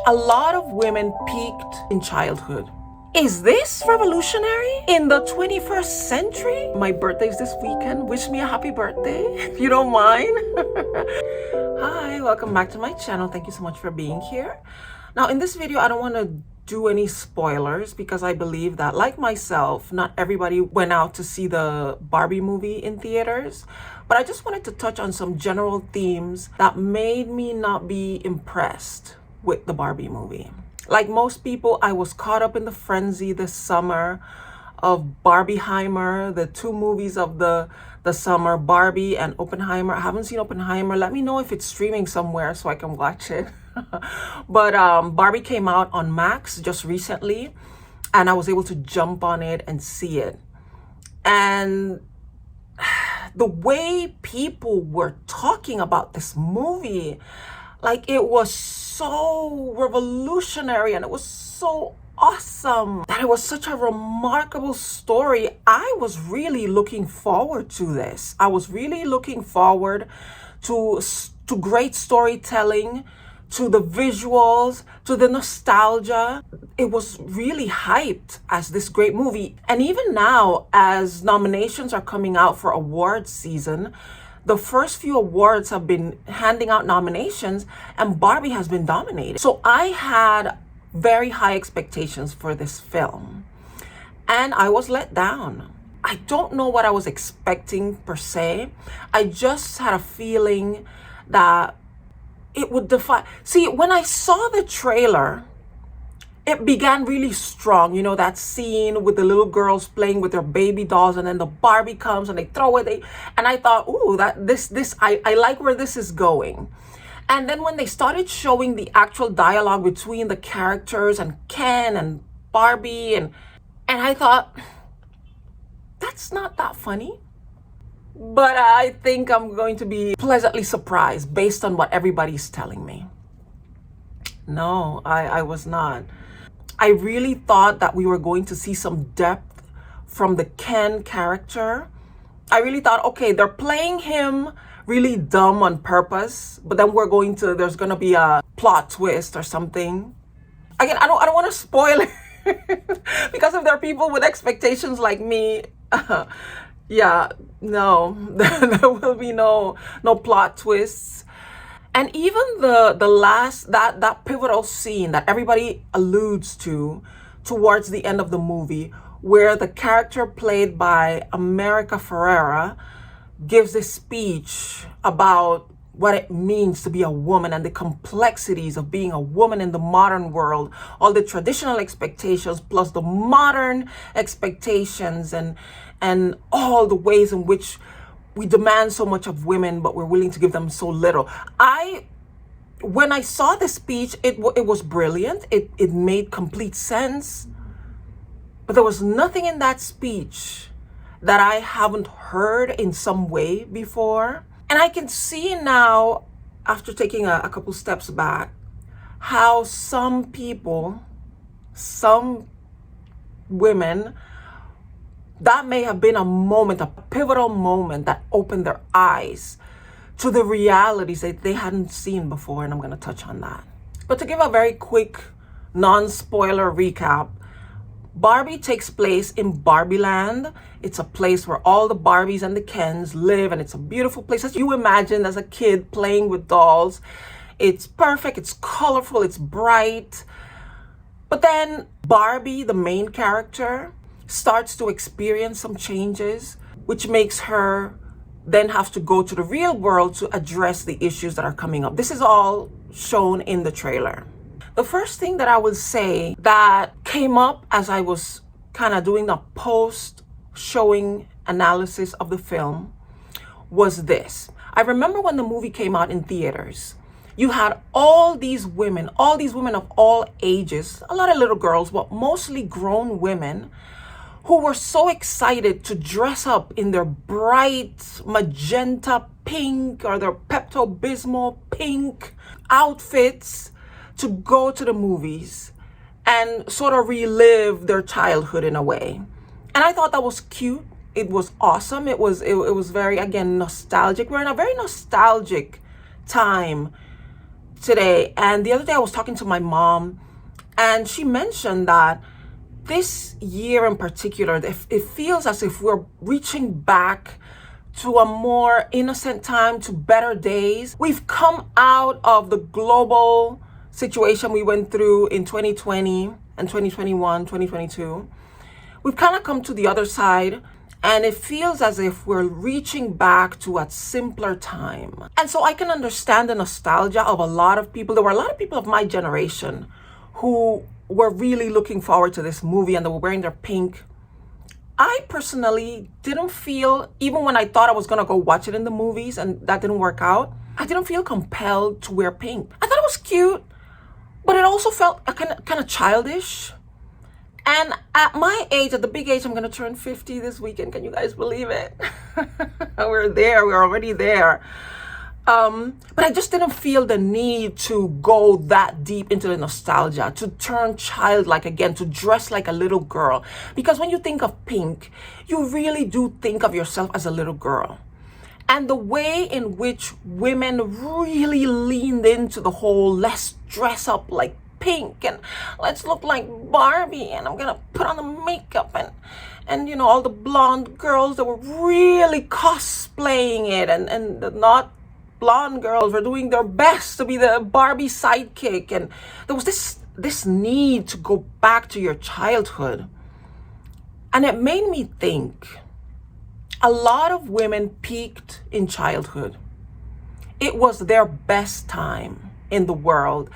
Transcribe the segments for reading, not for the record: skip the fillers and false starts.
A lot of women peaked in childhood. Is this revolutionary in the 21st century? My birthday's this weekend. Wish me a happy birthday, if you don't mind. Hi, welcome back to my channel. Thank you so much for being here. Now, in this video, I don't want to do any spoilers because I believe that, like myself, not everybody went out to see the Barbie movie in theaters. But I just wanted to touch on some general themes that made me not be impressed with the Barbie movie. Like most people, I was caught up in the frenzy this summer of Barbieheimer, the two movies of the summer, Barbie and Oppenheimer. I haven't seen Oppenheimer. Let me know if it's streaming somewhere so I can watch it. But Barbie came out on Max just recently, and I was able to jump on it and see it. And the way people were talking about this movie, like it was so revolutionary and it was so awesome, that it was such a remarkable story. I was really looking forward to this. I was really looking forward to great storytelling, to the visuals, to the nostalgia. It was really hyped as this great movie. And even now, as nominations are coming out for awards season, the first few awards have been handing out nominations and Barbie has been dominated. So I had very high expectations for this film and I was let down. I don't know what I was expecting per se. I just had a feeling that it would defy. See, when I saw the trailer, it began really strong. You know, that scene with the little girls playing with their baby dolls, and then the Barbie comes and they throw it. And I thought, ooh, I like where this is going. And then when they started showing the actual dialogue between the characters and Ken and Barbie, and I thought, that's not that funny. But I think I'm going to be pleasantly surprised based on what everybody's telling me. No, I was not. I really thought that we were going to see some depth from the Ken character. I really thought, okay, they're playing him really dumb on purpose, but then there's going to be a plot twist or something. Again, I don't want to spoil it because if there are people with expectations like me, yeah, no, there will be no plot twists. And even the last, that pivotal scene that everybody alludes to towards the end of the movie, where the character played by America Ferrera gives a speech about what it means to be a woman and the complexities of being a woman in the modern world, all the traditional expectations plus the modern expectations, and all the ways in which we demand so much of women, but we're willing to give them so little. When I saw the speech, it was brilliant. It made complete sense. But there was nothing in that speech that I haven't heard in some way before. And I can see now, after taking a couple steps back, how some people, some women, that may have been a moment, a pivotal moment that opened their eyes to the realities that they hadn't seen before, and I'm going to touch on that. But to give a very quick, non-spoiler recap, Barbie takes place in Barbie Land. It's a place where all the Barbies and the Kens live, and it's a beautiful place, as you imagine as a kid playing with dolls. It's perfect, it's colorful, it's bright. But then Barbie, the main character, starts to experience some changes, which makes her then have to go to the real world to address the issues that are coming up. This is all shown in the trailer. The first thing that I would say that came up as I was kind of doing the post-showing analysis of the film was this. I remember when the movie came out in theaters, you had all these women of all ages, a lot of little girls, but mostly grown women, who were so excited to dress up in their bright magenta pink or their Pepto-Bismol pink outfits to go to the movies and sort of relive their childhood in a way. And I thought that was cute. It was awesome. It was very, again, nostalgic. We're in a very nostalgic time today, and the other day I was talking to my mom, and she mentioned that this year in particular, it feels as if we're reaching back to a more innocent time, to better days. We've come out of the global situation we went through in 2020 and 2021, 2022. We've kind of come to the other side, and it feels as if we're reaching back to a simpler time. And so I can understand the nostalgia of a lot of people. There were a lot of people of my generation who were really looking forward to this movie, and they were wearing their pink. I personally didn't feel, even when I thought I was gonna go watch it in the movies and that didn't work out, I didn't feel compelled to wear pink. I thought it was cute, but it also felt kind of childish. And at my age, at the big age, I'm gonna turn 50 this weekend. Can you guys believe it? We're already there. But I just didn't feel the need to go that deep into the nostalgia, to turn childlike again, to dress like a little girl. Because when you think of pink, you really do think of yourself as a little girl. And the way in which women really leaned into the whole, let's dress up like pink and let's look like Barbie, and I'm gonna put on the makeup, and you know, all the blonde girls that were really cosplaying it, and the not blonde girls were doing their best to be the Barbie sidekick. And there was this need to go back to your childhood. And it made me think, a lot of women peaked in childhood. It was their best time in the world.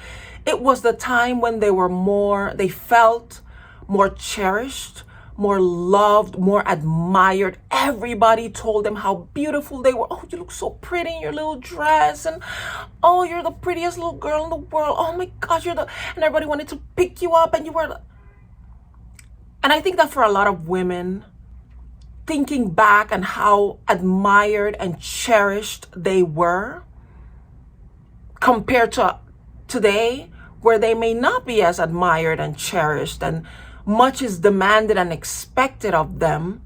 It was the time when they felt more cherished, more loved, more admired. Everybody told them how beautiful they were. Oh, you look so pretty in your little dress. And oh, you're the prettiest little girl in the world. Oh my gosh, and everybody wanted to pick you up, and you were. And I think that for a lot of women, thinking back on how admired and cherished they were compared to today, where they may not be as admired and cherished, and much is demanded and expected of them,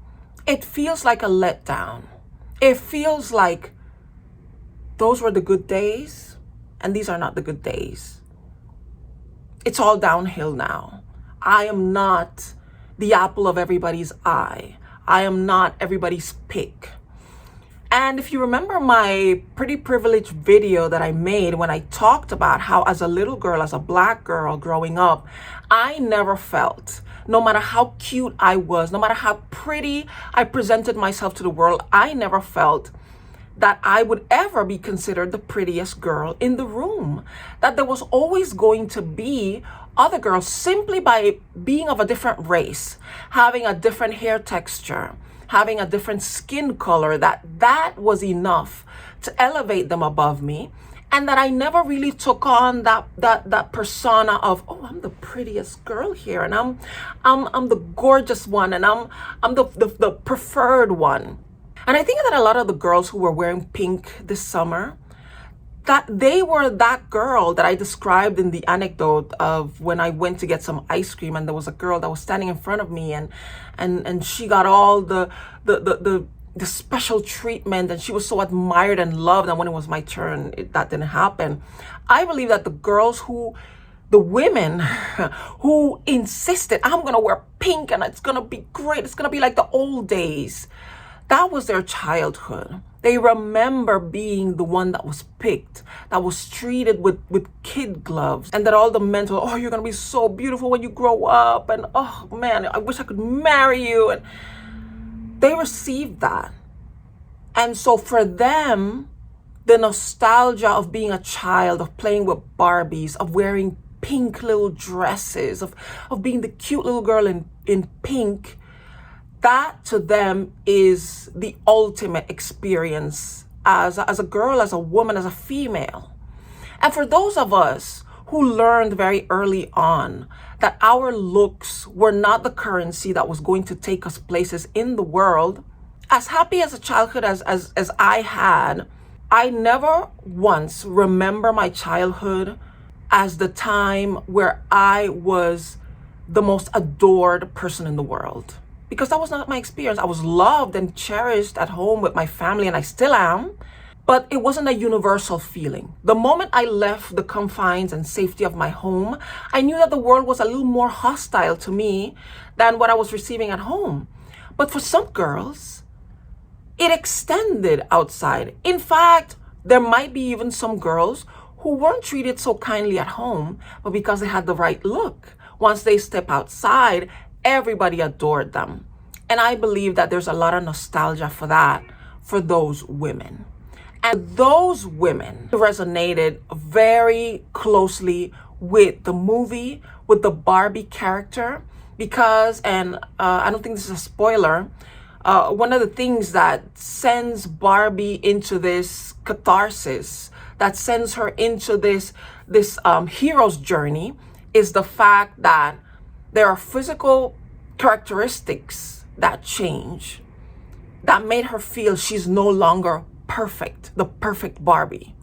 it feels like a letdown. It feels like those were the good days, and these are not the good days. It's all downhill now. I am not the apple of everybody's eye. I am not everybody's pick. And if you remember my pretty privileged video that I made when I talked about how as a little girl, as a black girl growing up, I never felt, no matter how cute I was, no matter how pretty I presented myself to the world, I never felt that I would ever be considered the prettiest girl in the room. That there was always going to be other girls simply by being of a different race, having a different hair texture, having a different skin color, that was enough to elevate them above me. And that I never really took on that persona of, oh, I'm the prettiest girl here, and I'm the gorgeous one, and I'm the preferred one. And I think that a lot of the girls who were wearing pink this summer, that they were that girl that I described in the anecdote of when I went to get some ice cream, and there was a girl that was standing in front of me, and she got all the special treatment, and she was so admired and loved, and when it was my turn, that didn't happen. I believe that the women who insisted, I'm gonna wear pink and it's gonna be great, it's gonna be like the old days, that was their childhood. They remember being the one that was picked, that was treated with kid gloves, and that all the men told, oh, you're gonna be so beautiful when you grow up, and oh man, I wish I could marry you. And they received that. And so for them, the nostalgia of being a child, of playing with Barbies, of wearing pink little dresses, of being the cute little girl in pink, that to them is the ultimate experience as a girl, as a woman, as a female. And for those of us who learned very early on that our looks were not the currency that was going to take us places in the world, as happy as a childhood as I had, I never once remember my childhood as the time where I was the most adored person in the world. Because that was not my experience. I was loved and cherished at home with my family, and I still am. but it wasn't a universal feeling. The moment I left the confines and safety of my home, I knew that the world was a little more hostile to me than what I was receiving at home. But for some girls, it extended outside. In fact, there might be even some girls who weren't treated so kindly at home, but because they had the right look, once they step outside, everybody adored them. And I believe that there's a lot of nostalgia for that, for those women. And those women resonated very closely with the movie, with the Barbie character, because, and I don't think this is a spoiler, one of the things that sends Barbie into this catharsis, that sends her into this hero's journey, is the fact that there are physical characteristics that change, that made her feel she's no longer perfect, the perfect Barbie.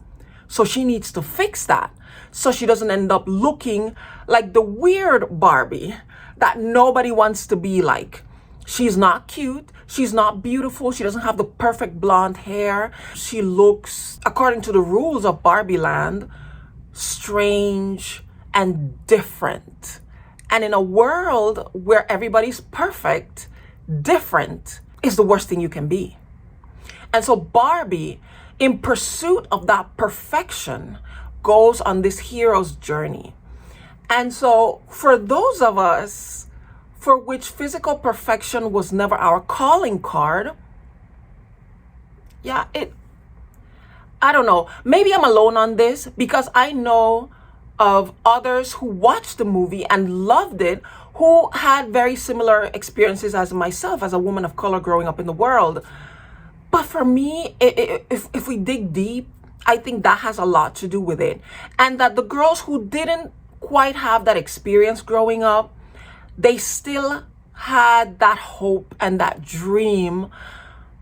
So she needs to fix that so she doesn't end up looking like the weird Barbie that nobody wants to be like. She's not cute. She's not beautiful. She doesn't have the perfect blonde hair. She looks, according to the rules of Barbie Land, strange and different. And in a world where everybody's perfect, different is the worst thing you can be. And so Barbie, in pursuit of that perfection, goes on this hero's journey. And so for those of us for which physical perfection was never our calling card, I don't know, maybe I'm alone on this, because I know of others who watched the movie and loved it, who had very similar experiences as myself, as a woman of color growing up in the world. But for me, if we dig deep, I think that has a lot to do with it. And that the girls who didn't quite have that experience growing up, they still had that hope and that dream.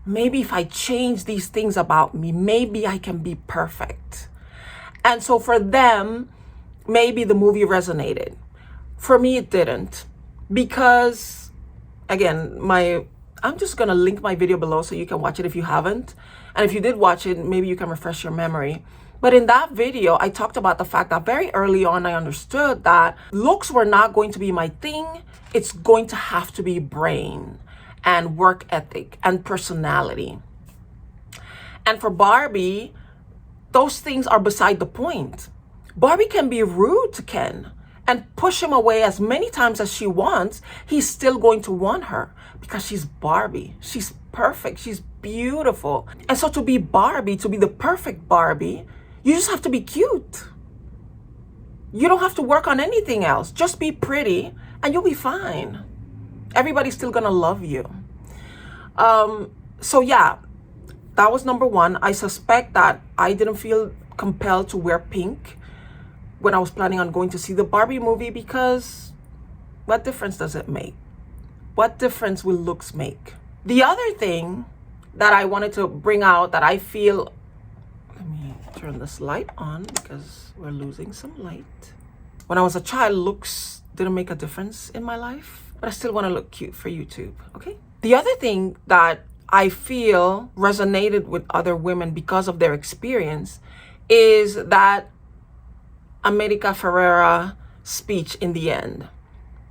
Maybe if I change these things about me, maybe I can be perfect. And so for them, maybe the movie resonated. For me, it didn't. Because, again, I'm just going to link my video below so you can watch it if you haven't. And if you did watch it, maybe you can refresh your memory. But in that video, I talked about the fact that very early on, I understood that looks were not going to be my thing. It's going to have to be brain and work ethic and personality. And for Barbie, those things are beside the point. Barbie can be rude to Ken and push him away as many times as she wants. He's still going to want her because she's Barbie. She's perfect. She's beautiful. And so to be Barbie, to be the perfect Barbie, you just have to be cute. You don't have to work on anything else. Just be pretty and you'll be fine. Everybody's still gonna love you. So yeah, that was number one. I suspect that I didn't feel compelled to wear pink when I was planning on going to see the Barbie movie, because what difference does it make? What difference will looks make? The other thing that I wanted to bring out that I feel, let me turn this light on because we're losing some light. When I was a child, looks didn't make a difference in my life, but I still want to look cute for YouTube, okay? The other thing that I feel resonated with other women because of their experience is that America Ferrera speech in the end,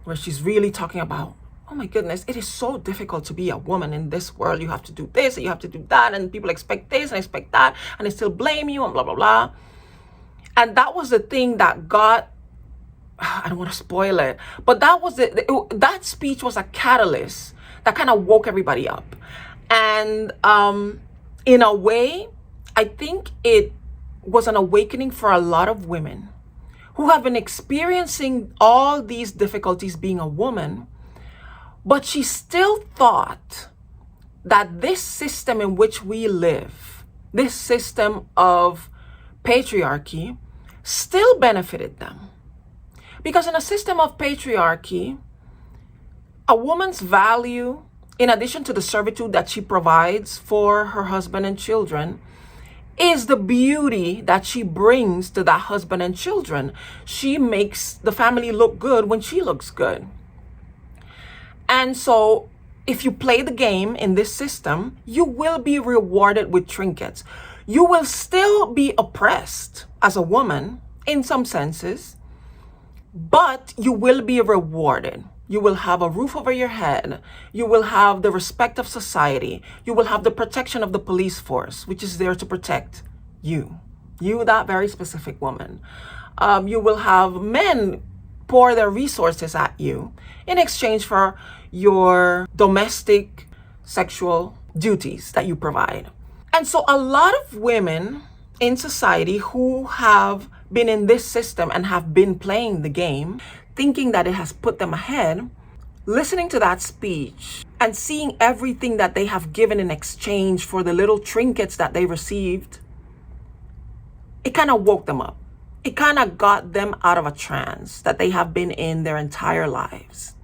where she's really talking about, oh my goodness, it is so difficult to be a woman in this world. You have to do this and you have to do that, and people expect this and expect that, and they still blame you and blah, blah, blah. And that was the thing that got, I don't want to spoil it, but that was that speech was a catalyst that kind of woke everybody up. And in a way, I think it was an awakening for a lot of women who have been experiencing all these difficulties being a woman, but she still thought that this system in which we live, this system of patriarchy, still benefited them. Because in a system of patriarchy, a woman's value, in addition to the servitude that she provides for her husband and children, is the beauty that she brings to that husband and children. She makes the family look good when she looks good. And so if you play the game in this system, you will be rewarded with trinkets. You will still be oppressed as a woman in some senses, but you will be rewarded. You will have a roof over your head. You will have the respect of society. You will have the protection of the police force, which is there to protect you. You, that very specific woman. You will have men pour their resources at you in exchange for your domestic sexual duties that you provide. And so a lot of women in society who have been in this system and have been playing the game, thinking that it has put them ahead, listening to that speech and seeing everything that they have given in exchange for the little trinkets that they received, it kind of woke them up. It kind of got them out of a trance that they have been in their entire lives.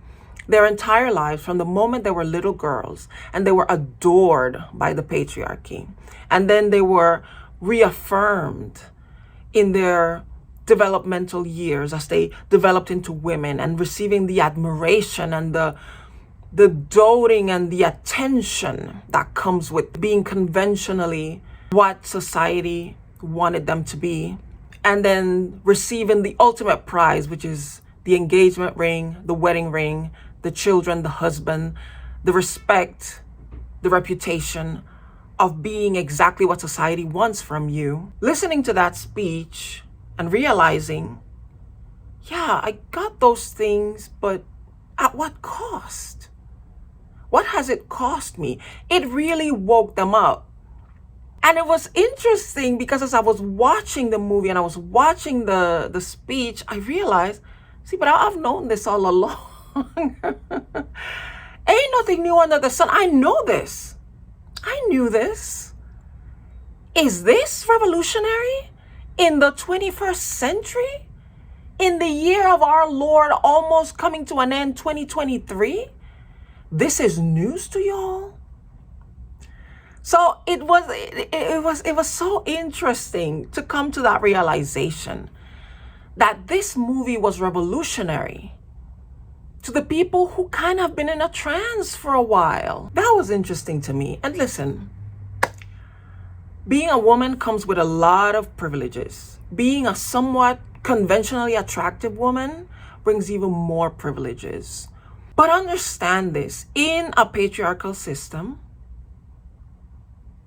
Their entire lives, from the moment they were little girls and they were adored by the patriarchy. And then they were reaffirmed in their developmental years as they developed into women and receiving the admiration and the doting and the attention that comes with being conventionally what society wanted them to be. And then receiving the ultimate prize, which is the engagement ring, the wedding ring, the children, the husband, the respect, the reputation of being exactly what society wants from you. Listening to that speech and realizing, yeah, I got those things, but at what cost? What has it cost me? It really woke them up. And it was interesting because as I was watching the movie and I was watching the speech, I realized, see, but I've known this all along. Ain't nothing new under the sun. I know this. I knew this. Is this revolutionary in the 21st century? In the year of our Lord almost coming to an end, 2023? This is news to y'all? So it was so interesting to come to that realization that this movie was revolutionary to the people who kind of been in a trance for a while. That was interesting to me. And listen, being a woman comes with a lot of privileges. Being a somewhat conventionally attractive woman brings even more privileges. But understand this, in a patriarchal system,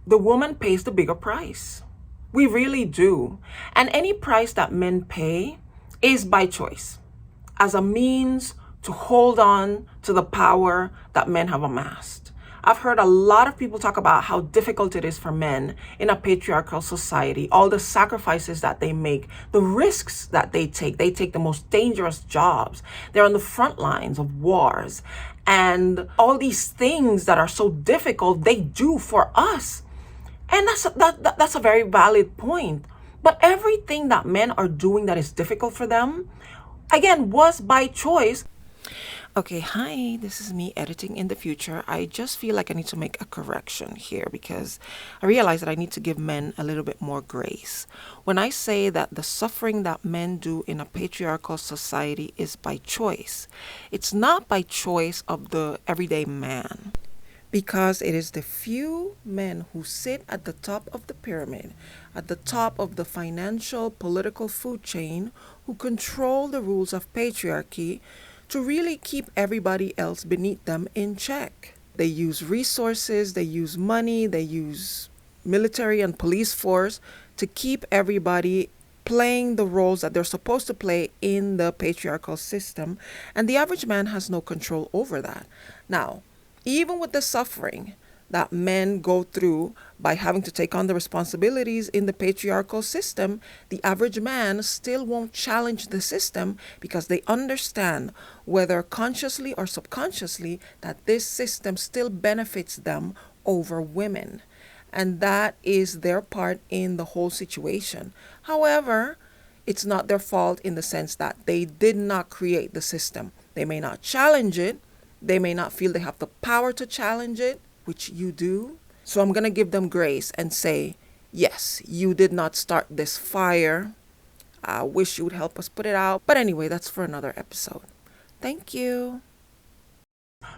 the woman pays the bigger price. We really do. And any price that men pay is by choice, as a means to hold on to the power that men have amassed. I've heard a lot of people talk about how difficult it is for men in a patriarchal society, all the sacrifices that they make, the risks that they take. They take the most dangerous jobs. They're on the front lines of wars. And all these things that are so difficult, they do for us. And that's a very valid point. But everything that men are doing that is difficult for them, again, was by choice. Okay, hi, this is me editing in the future. I just feel like I need to make a correction here because I realize that I need to give men a little bit more grace. When I say that the suffering that men do in a patriarchal society is by choice, it's not by choice of the everyday man. Because it is the few men who sit at the top of the pyramid, at the top of the financial, political food chain, who control the rules of patriarchy to really keep everybody else beneath them in check. They use resources, they use money, they use military and police force to keep everybody playing the roles that they're supposed to play in the patriarchal system. And the average man has no control over that. Now, even with the suffering that men go through by having to take on the responsibilities in the patriarchal system, the average man still won't challenge the system because they understand, whether consciously or subconsciously, that this system still benefits them over women. And that is their part in the whole situation. However, it's not their fault in the sense that they did not create the system. They may not challenge it. They may not feel they have the power to challenge it, which you do. So I'm going to give them grace and say, yes, you did not start this fire. I wish you would help us put it out. But anyway, that's for another episode. Thank you.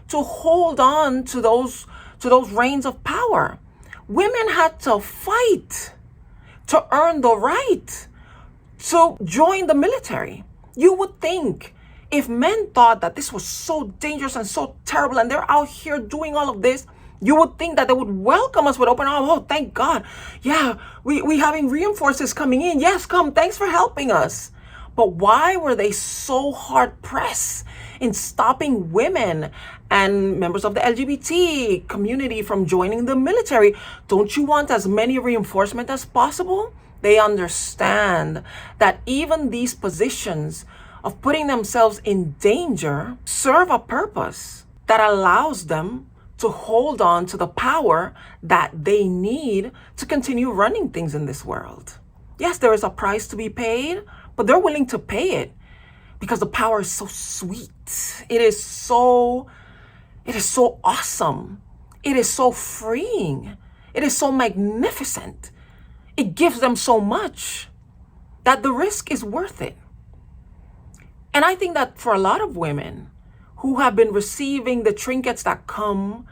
To hold on to those reins of power. Women had to fight to earn the right to join the military. You would think if men thought that this was so dangerous and so terrible and they're out here doing all of this, you would think that they would welcome us with open arms. Oh, thank God. Yeah, we having reinforcements coming in. Yes, come. Thanks for helping us. But why were they so hard pressed in stopping women and members of the LGBT community from joining the military? Don't you want as many reinforcements as possible? They understand that even these positions of putting themselves in danger serve a purpose that allows them to hold on to the power that they need to continue running things in this world. Yes, there is a price to be paid, but they're willing to pay it because the power is so sweet. It is so awesome. It is so freeing. It is so magnificent. It gives them so much that the risk is worth it. And I think that for a lot of women who have been receiving the trinkets that come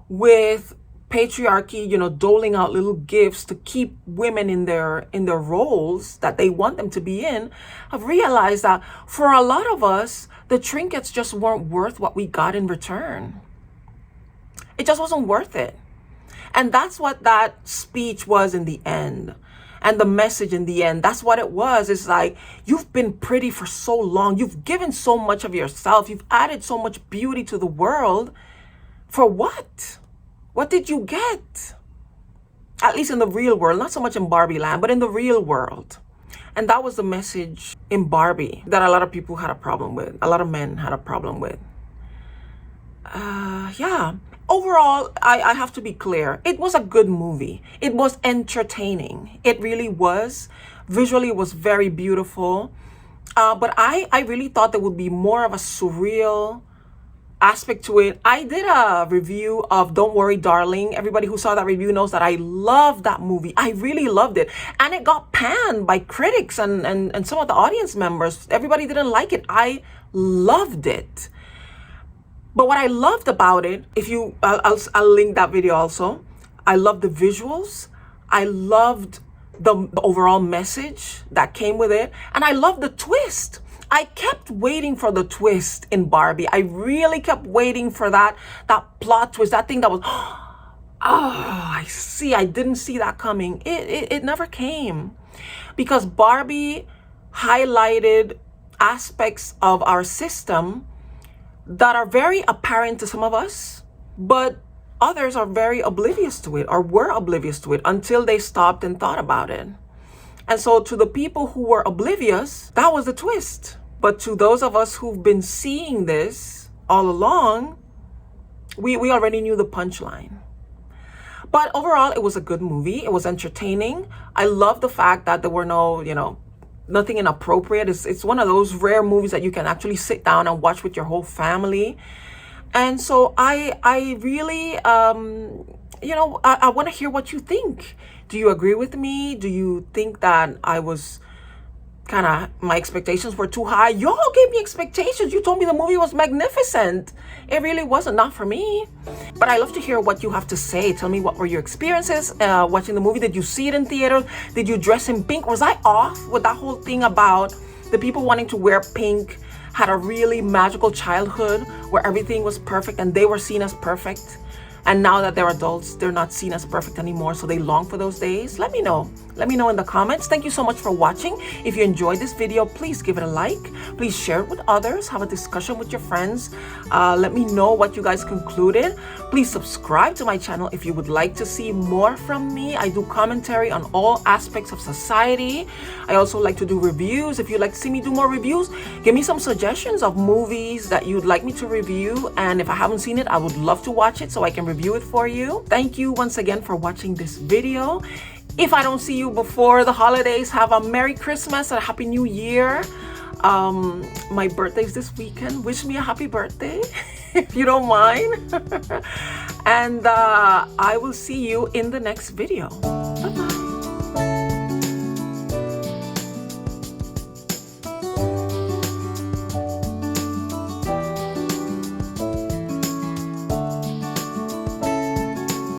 with patriarchy, doling out little gifts to keep women in their roles that they want them to be in, have realized that for a lot of us, the trinkets just weren't worth what we got in return. It just wasn't worth it. And that's what that speech was in the end. And the message in the end, that's what it was. It's like, you've been pretty for so long. You've given so much of yourself. You've added so much beauty to the world. For what? What did you get? At least in the real world, not so much in Barbie land, but in the real world. And that was the message in Barbie that a lot of people had a problem with. A lot of men had a problem with. Yeah. Overall, I have to be clear. It was a good movie. It was entertaining. It really was. Visually, it was very beautiful. But I really thought there would be more of a surreal aspect to it. I did a review of Don't Worry, Darling. Everybody who saw that review knows that I loved that movie. I really loved it. And it got panned by critics and some of the audience members. Everybody didn't like it. I loved it. But what I loved about it, I'll link that video also. I loved the visuals. I loved the overall message that came with it. And I loved the twist. I kept waiting for the twist in Barbie. I really kept waiting for that plot twist, that thing that was, oh, I see. I didn't see that coming. It never came because Barbie highlighted aspects of our system that are very apparent to some of us, but others are very oblivious to it or were oblivious to it until they stopped and thought about it. And so to the people who were oblivious, that was the twist. But to those of us who've been seeing this all along, we already knew the punchline. But overall, it was a good movie. It was entertaining. I love the fact that there were no, nothing inappropriate. It's one of those rare movies that you can actually sit down and watch with your whole family. And so I really, I want to hear what you think. Do you agree with me? Do you think that I was my expectations were too high? Y'all gave me expectations. You told me the movie was magnificent. It really wasn't, not for me. But I love to hear what you have to say. Tell me, what were your experiences watching the movie? Did you see it in theaters? Did you dress in pink? Was I off with that whole thing about the people wanting to wear pink had a really magical childhood where everything was perfect and they were seen as perfect? And now that they're adults, they're not seen as perfect anymore, so they long for those days? Let me know. Let me know in the comments. Thank you so much for watching. If you enjoyed this video, please give it a like. Please share it with others. Have a discussion with your friends. Let me know what you guys concluded. Please subscribe to my channel if you would like to see more from me. I do commentary on all aspects of society. I also like to do reviews. If you'd like to see me do more reviews, give me some suggestions of movies that you'd like me to review. And if I haven't seen it, I would love to watch it so I can review it for you. Thank you once again for watching this video. If I don't see you before the holidays, have a Merry Christmas and a Happy New Year. My birthday's this weekend. Wish me a happy birthday if you don't mind. And I will see you in the next video. Bye-bye.